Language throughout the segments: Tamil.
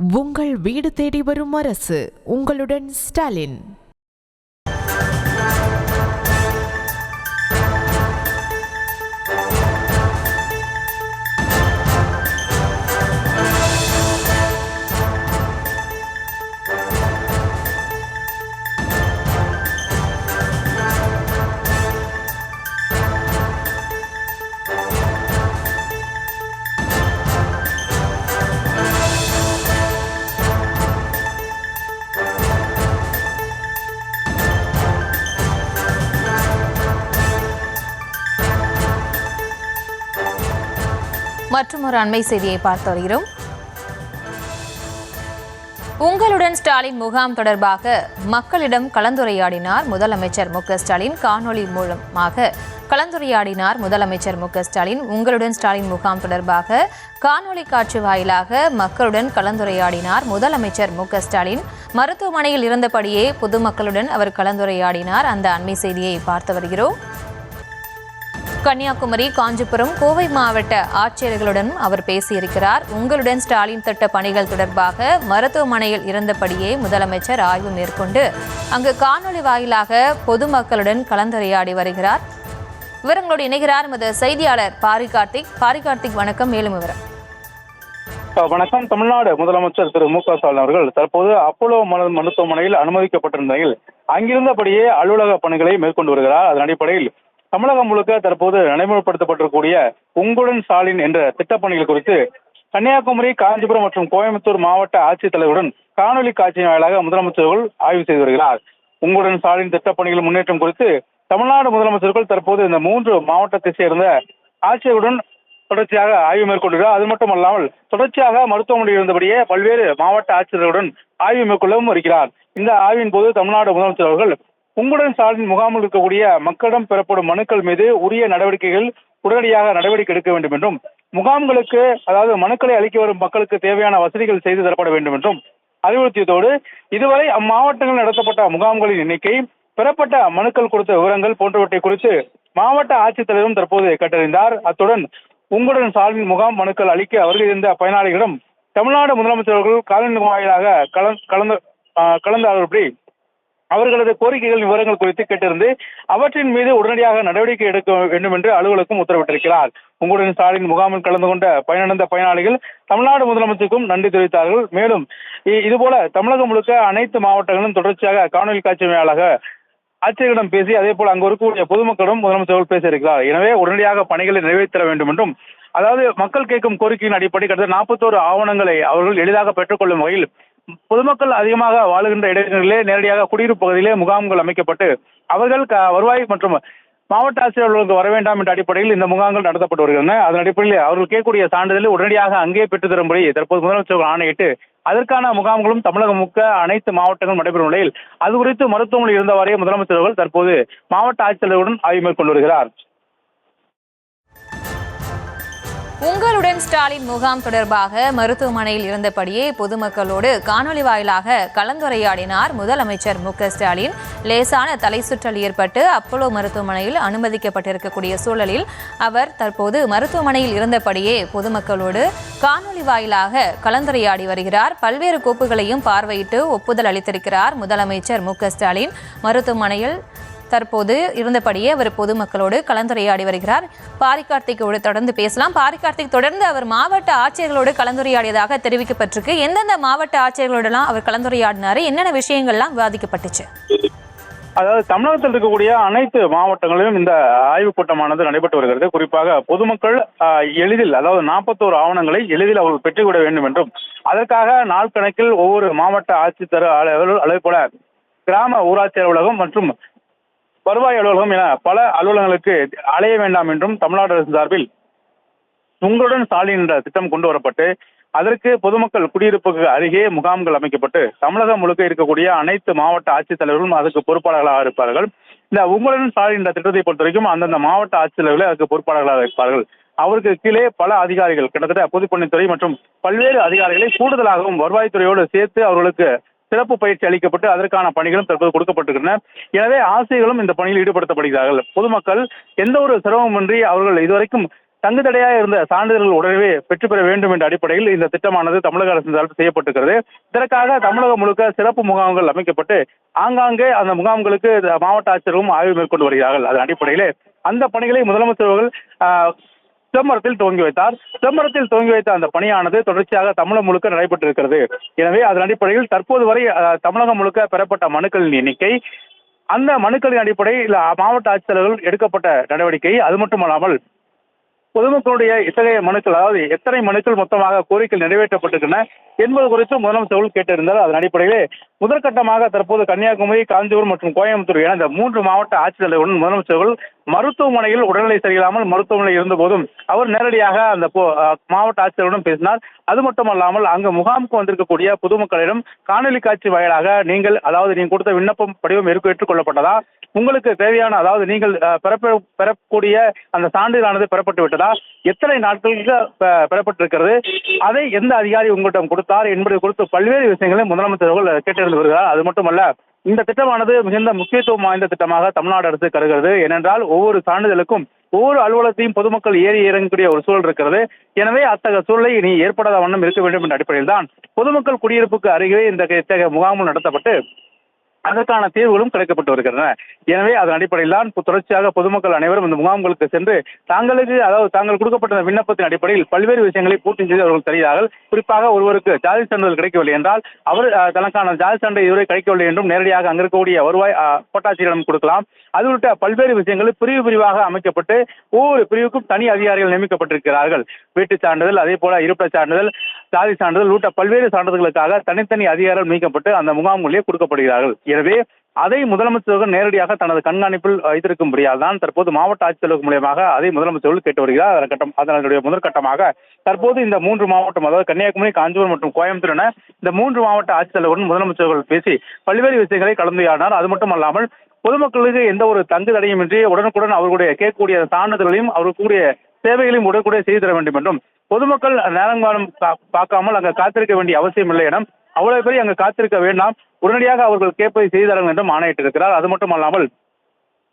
உங்கள் வீடு தேடி வரும் அரசு. உங்களுடன் ஸ்டாலின். மற்றும் ஒரு அண்மை செய்தியை பார்த்து வருகிறோம். உங்களுடன் ஸ்டாலின் முகாம் தொடர்பாக மக்களிடம் கலந்துரையாடினார் முதலமைச்சர் மு க ஸ்டாலின். காணொலி மூலமாக கலந்துரையாடினார் முதலமைச்சர் மு க ஸ்டாலின். உங்களுடன் ஸ்டாலின் முகாம் தொடர்பாக காணொலி காட்சி வாயிலாக மக்களுடன் கலந்துரையாடினார் முதலமைச்சர் மு க ஸ்டாலின். மருத்துவமனையில் இருந்தபடியே பொதுமக்களுடன் அவர் கலந்துரையாடினார். அந்த அண்மை செய்தியை பார்த்து வருகிறோம். கன்னியாகுமரி, காஞ்சிபுரம், கோவை மாவட்ட ஆட்சியர்களுடன் அவர் பேசியிருக்கிறார். உங்களுடன் ஸ்டாலின் திட்ட பணிகள் தொடர்பாக மருத்துவமனையில் இருந்தபடியே முதலமைச்சர் ஆய்வு மேற்கொண்டு அங்கு காணொலி வாயிலாக பொதுமக்களுடன் கலந்துரையாடி வருகிறார். விவரங்களோடு இணைகிறார் எமது செய்தியாளர் பாரி கார்த்திக். வணக்கம். மேலும் விவரம். வணக்கம். தமிழ்நாடு முதலமைச்சர் திரு மு க ஸ்டாலின் அவர்கள் தற்போது அப்போலோ மருத்துவமனையில் அனுமதிக்கப்பட்டிருந்த நிலையில் அங்கிருந்தபடியே அலுவலக பணிகளை மேற்கொண்டு வருகிறார். அதன் அடிப்படையில் தமிழகம் முழுக்க தற்போது நடைமுறைப்படுத்தப்பட்டிருக்கூடிய உங்களுடன் ஸ்டாலின் என்ற திட்டப்பணிகள் குறித்து கன்னியாகுமரி, காஞ்சிபுரம் மற்றும் கோயம்புத்தூர் மாவட்ட ஆட்சித்தலைவருடன் காணொலி காட்சி வாயிலாக முதலமைச்சர்கள் ஆய்வு செய்து வருகிறார். உங்களுடன் ஸ்டாலின் திட்டப்பணிகள் முன்னேற்றம் குறித்து தமிழ்நாடு முதலமைச்சர்கள் தற்போது இந்த 3 மாவட்டத்தை சேர்ந்த ஆட்சியருடன் தொடர்ச்சியாக ஆய்வு மேற்கொள்கிறார். அது மட்டுமல்லாமல் தொடர்ச்சியாக மருத்துவமனையில் இருந்தபடியே பல்வேறு மாவட்ட ஆட்சியர்களுடன் ஆய்வு மேற்கொள்ளவும் வருகிறார். இந்த ஆய்வின் போது தமிழ்நாடு முதலமைச்சர் அவர்கள் உங்களுடன் ஸ்டாலின் முகாமில் இருக்கக்கூடிய மக்களிடம் பெறப்படும் மனுக்கள் மீது உரிய நடவடிக்கைகள் உடனடியாக நடவடிக்கை எடுக்க வேண்டும் என்றும், முகாம்களுக்கு அதாவது மனுக்களை அளிக்க வரும் மக்களுக்கு தேவையான வசதிகள் செய்து தரப்பட வேண்டும் என்றும் அறிவுறுத்தியதோடு இதுவரை அம்மாவட்டங்களில் நடத்தப்பட்ட முகாம்களின் எண்ணிக்கை, பெறப்பட்ட மனுக்கள் கொடுத்த விவரங்கள் போன்றவற்றை குறித்து மாவட்ட ஆட்சித்தலைவரும் தற்போது கேட்டறிந்தார். அத்துடன் உங்களுடன் ஸ்டாலின் முகாம் மனுக்கள் அளிக்க வருகை இருந்த பயனாளிகளிடம் தமிழ்நாடு முதலமைச்சர் அவர்கள் காலனி வாயிலாக கலந்தாலோசனை அவர்களது கோரிக்கைகள் விவரங்கள் குறித்து கேட்டிருந்து அவற்றின் மீது உடனடியாக நடவடிக்கை எடுக்க வேண்டும் என்று அலுவலகம் உத்தரவிட்டிருக்கிறார். உங்களுடன் ஸ்டாலின் முகாமில் கலந்து கொண்ட பயனடைந்த பயனாளிகள் தமிழ்நாடு முதலமைச்சருக்கும் நன்றி தெரிவித்தார்கள். மேலும் இதுபோல தமிழகம் முழுக்க அனைத்து மாவட்டங்களிலும் தொடர்ச்சியாக காணொலி காட்சி வாயிலாக ஆட்சியர்களிடம் பேசி அதே போல அங்கு இருக்கக்கூடிய பொதுமக்களிடம் முதலமைச்சர்கள் பேசியிருக்கிறார். எனவே உடனடியாக பணிகளை நிறைவேற்ற வேண்டும் என்றும், அதாவது மக்கள் கேட்கும் கோரிக்கையின் அடிப்படை கிட்டத்தட்ட 41 ஆவணங்களை அவர்கள் எளிதாக பெற்றுக்கொள்ளும் வகையில் பொதுமக்கள் அதிகமாக வாழுகின்ற இடங்களிலே நேரடியாக குடியிருப்பு பகுதியிலே முகாம்கள் அமைக்கப்பட்டு அவர்கள் வருவாய் மற்றும் மாவட்ட ஆட்சியர்களுக்கு வர வேண்டாம் என்ற அடிப்படையில் இந்த முகாம்கள் நடத்தப்பட்டு வருகின்றன. அதன் அடிப்படையில் அவர்கள் கேட்கக்கூடிய சான்றிதழை உடனடியாக அங்கே பெற்றுத் தரும்படி தற்போது முதலமைச்சர்கள் ஆணையிட்டு அதற்கான முகாம்களும் தமிழகம் முழுக்க அனைத்து மாவட்டங்களும் நடைபெறும் நிலையில் அது குறித்து மருத்துவமனையில் இருந்தவாறே முதலமைச்சர்கள் தற்போது மாவட்ட ஆட்சித்தலைவருடன் ஆய்வு மேற்கொண்டு வருகிறார். உங்களுடன் ஸ்டாலின் முகாம் தொடர்பாக மருத்துவமனையில் இருந்தபடியே பொதுமக்களோடு காணொலி வாயிலாக கலந்துரையாடினார் முதலமைச்சர் மு க ஸ்டாலின். லேசான தலை சுற்றல் ஏற்பட்டு அப்போலோ மருத்துவமனையில் அனுமதிக்கப்பட்டிருக்கக்கூடிய சூழலில் அவர் தற்போது மருத்துவமனையில் இருந்தபடியே பொதுமக்களோடு காணொலி வாயிலாக கலந்துரையாடி வருகிறார். பல்வேறு கோப்புகளையும் பார்வையிட்டு ஒப்புதல் அளித்திருக்கிறார் முதலமைச்சர் மு க ஸ்டாலின். மருத்துவமனையில் தற்போது இருந்தபடியே அவர் பொதுமக்களோடு கலந்துரையாடி வருகிறார். பாரி கார்த்திகோடு தொடர்ந்து பேசலாம். பாரி கார்த்திக், தொடர்ந்து அவர் மாவட்ட ஆட்சியர்களோடு கலந்துரையாடியதாக தெரிவிக்கப்பட்டிருக்கு. எந்தெந்த மாவட்ட ஆட்சியர்களோடலாம் அவர் கலந்துரையாடினாரு? என்னென்ன விஷயங்கள்லாம் விவாதிக்கப்பட்டுச்சு? அதாவது தமிழகத்தில் இருக்கக்கூடிய அனைத்து மாவட்டங்களிலும் இந்த ஆய்வுக் கூட்டமானது நடைபெற்று வருகிறது. குறிப்பாக பொதுமக்கள் எளிதில், அதாவது 41 ஆவணங்களை எளிதில் அவர்கள் பெற்றுவிட வேண்டும் என்றும், அதற்காக நாள் கணக்கில் ஒவ்வொரு மாவட்ட ஆட்சித்தலைவர் அதே போல கிராம ஊராட்சி அலுவலகம் மற்றும் வருவாய் அலுவலகம் என பல அலுவலகங்களுக்கு அலைய வேண்டாம் என்றும் தமிழ்நாடு அரசு சார்பில் உங்களுடன் ஸ்டாலின் என்ற திட்டம் கொண்டு வரப்பட்டு அதற்கு பொதுமக்கள் குடியிருப்புக்கு அருகே முகாம்கள் அமைக்கப்பட்டு தமிழகம் முழுக்க இருக்கக்கூடிய அனைத்து மாவட்ட ஆட்சித்தலைவர்களும் அதற்கு பொறுப்பாளர்களாக இருப்பார்கள். இந்த உங்களுடன் ஸ்டாலின் என்ற திட்டத்தை பொறுத்த வரைக்கும் அந்தந்த மாவட்ட ஆட்சித்தலைவர்கள் அதற்கு பொறுப்பாளர்களாக இருப்பார்கள். அவருக்கு கீழே பல அதிகாரிகள், கிட்டத்தட்ட பொதுப்பணித்துறை மற்றும் பல்வேறு அதிகாரிகளை கூடுதலாகவும் வருவாய்த்துறையோடு சேர்த்து அவர்களுக்கு சிறப்பு பயிற்சி அளிக்கப்பட்டு அதற்கான பணிகளும் தற்போது கொடுக்கப்பட்டிருக்கின்றன. எனவே ஆசிரியர்களும் இந்த பணியில் ஈடுபடுத்தப்படுகிறார்கள். பொதுமக்கள் எந்த ஒரு சிரமமின்றி அவர்கள் இதுவரைக்கும் தங்கு தடையாக இருந்த சான்றிதழ்கள் உடனே பெற்று பெற வேண்டும் என்ற அடிப்படையில் இந்த திட்டமானது தமிழக அரசின் சார்பில் செய்யப்பட்டிருக்கிறது. இதற்காக தமிழகம் முழுக்க சிறப்பு முகாம்கள் அமைக்கப்பட்டு ஆங்காங்கே அந்த முகாம்களுக்கு மாவட்ட ஆட்சியர்களும் ஆய்வு மேற்கொண்டு வருகிறார்கள். அதன் அடிப்படையிலே அந்த பணிகளை முதலமைச்சர் அவர்கள் சிதம்பரத்தில் துவங்கி வைத்தார். சிதம்பரத்தில் துவங்கி வைத்த அந்த பணியானது தொடர்ச்சியாக தமிழகம் முழுக்க நடைபெற்றிருக்கிறது. எனவே அதன் அடிப்படையில் தற்போது வரை தமிழகம் முழுக்க பெறப்பட்ட மனுக்களின் எண்ணிக்கை, அந்த மனுக்களின் அடிப்படையில் மாவட்ட ஆட்சித்தலைவர்கள் எடுக்கப்பட்ட நடவடிக்கை, அது மட்டுமல்லாமல் பொதுமக்களுடைய இத்தகைய மனுக்கள், அதாவது எத்தனை மனுக்கள் மொத்தமாக கோரிக்கை நிறைவேற்றப்பட்டிருக்கின்றன என்பது குறித்து முதலமைச்சர்கள் கேட்டிருந்தார். அதன் அடிப்படையிலே முதற்கட்டமாக தற்போது கன்னியாகுமரி, காஞ்சிபுரம் மற்றும் கோயம்புத்தூர் என இந்த 3 மாவட்ட ஆட்சித்தலைவர்களுடன் முதலமைச்சர்கள் மருத்துவமனையில் உடல்நிலை சரியில்லாமல் மருத்துவமனையில் இருந்தபோதும் அவர் நேரடியாக அந்த மாவட்ட ஆட்சித்தலைவருடன் பேசினார். அது மட்டுமல்லாமல் அங்கு முகாமுக்கு வந்திருக்கக்கூடிய பொதுமக்களிடம் காணொலி காட்சி வாயிலாக நீங்கள் கொடுத்த விண்ணப்பம் படிவம் ஏற்றுக் கொள்ளப்பட்டதா, உங்களுக்கு தேவையான, அதாவது நீங்கள் பெறக்கூடிய அந்த சான்றிதழானது பெறப்பட்டு விட்டதா, எத்தனை நாட்களுக்கு பெறப்பட்டிருக்கிறது, அதை எந்த அதிகாரி உங்களிடம் கொடுத்தார் என்பது குறித்து பல்வேறு விஷயங்களை முதலமைச்சர்கள் கேட்டறிந்து வருகிறார். அது மட்டுமல்ல, இந்த திட்டமானது மிகுந்த முக்கியத்துவம் வாய்ந்த திட்டமாக தமிழ்நாடு அரசு கருதுகிறது. ஏனென்றால் ஒவ்வொரு சான்றிதழுக்கும் ஒவ்வொரு அலுவலகத்தையும் பொதுமக்கள் ஏறி இறங்கக்கூடிய ஒரு சூழல் இருக்கிறது. எனவே அத்தகைய சூழலை இனி ஏற்படாத வண்ணம் இருக்க வேண்டும் என்ற அடிப்படையில் தான் பொதுமக்கள் குடியிருப்புக்கு அருகே இத்தகைய முகாம்கள் நடத்தப்பட்டு அதற்கான தீர்வுகளும் கிடைக்கப்பட்டு வருகின்றன. எனவே அதன் அடிப்படையில் தான் தொடர்ச்சியாக பொதுமக்கள் அனைவரும் இந்த முகாம்களுக்கு சென்று தாங்கள் கொடுக்கப்பட்ட விண்ணப்பத்தின் அடிப்படையில் பல்வேறு விஷயங்களை பூர்த்தி செய்து அவர்கள் தருகிறார்கள். குறிப்பாக ஒருவருக்கு ஜாதி சான்றிதழ் கிடைக்கவில்லை என்றால் அவர் தனக்கான ஜாதி சான்றிதழ் இதுவரை கிடைக்கவில்லை என்றும் நேரடியாக அங்கு இருக்கக்கூடிய வருவாய் கோட்டாட்சியரிடம் கொடுக்கலாம். அது உள்ளிட்ட பல்வேறு விஷயங்கள் பிரிவாக அமைக்கப்பட்டு ஒவ்வொரு பிரிவுக்கும் தனி அதிகாரிகள் நியமிக்கப்பட்டிருக்கிறார்கள். வீட்டுச் சான்றிதழ், அதே போல இருப்பிடச் சான்றிதழ், ஜாதி சான்றிதழ் உள்ளிட்ட பல்வேறு சான்றிதழ்களுக்காக தனித்தனி அதிகாரிகள் நீக்கப்பட்டு அந்த முகாம்களிலே கொடுக்கப்படுகிறார்கள். எனவே அதை முதலமைச்சர்கள் நேரடியாக தனது கண்காணிப்பில் வைத்திருக்கும்படியால் தான் தற்போது மாவட்ட ஆட்சித்தலைவர் மூலமாக அதை முதலமைச்சர்கள் கேட்டு வருகிறார். அதனுடைய முதற்கட்டமாக தற்போது இந்த 3 மாவட்டம், அதாவது கன்னியாகுமரி, காஞ்சிபுரம் மற்றும் கோயம்புத்தூர் என இந்த 3 மாவட்ட ஆட்சித்தலைவருடன் முதலமைச்சர்கள் பேசி பல்வேறு விஷயங்களை கலந்துரையாடினார். அது மட்டுமல்லாமல் பொதுமக்களுக்கு எந்த ஒரு தங்கு தடையுமின்றி உடனுக்குடன் அவர்களுடைய கேட்கக்கூடிய சான்றிதழ்களையும் அவர்களுடைய சேவைகளையும் உடனுக்குடைய செய்து தர வேண்டும் என்றும், பொதுமக்கள் நேரங்காலம் பார்க்காமல் அங்கு காத்திருக்க வேண்டிய அவசியம் இல்லை என அவ்வளவு பேர் அங்கு காத்திருக்க வேண்டாம், உடனடியாக அவர்கள் கேட்பதை செய்து தர என்றும் ஆணையிட்டிருக்கிறார். அது மட்டுமல்லாமல்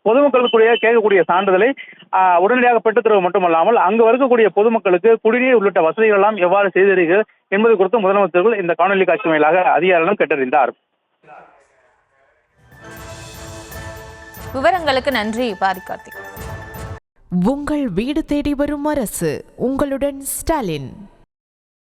பொதுமக்களுக்குரிய கேட்கக்கூடிய சான்றிதழை உடனடியாக பெற்றுத்தருவது மட்டுமல்லாமல் அங்கு இருக்கக்கூடிய பொதுமக்களுக்கு குடிநீர் உள்ளிட்ட வசதிகள் எல்லாம் எவ்வாறு செய்திருக்கிறது என்பது குறித்து முதலமைச்சர்கள் இந்த காணொலி காட்சி வாயிலாக அதிகாரிகளும் கேட்டறிந்தார். விவரங்களுக்கு நன்றி பாரிகார்த்திக். உங்கள் வீடு தேடி வரும் அரசு, உங்களுடன் ஸ்டாலின்.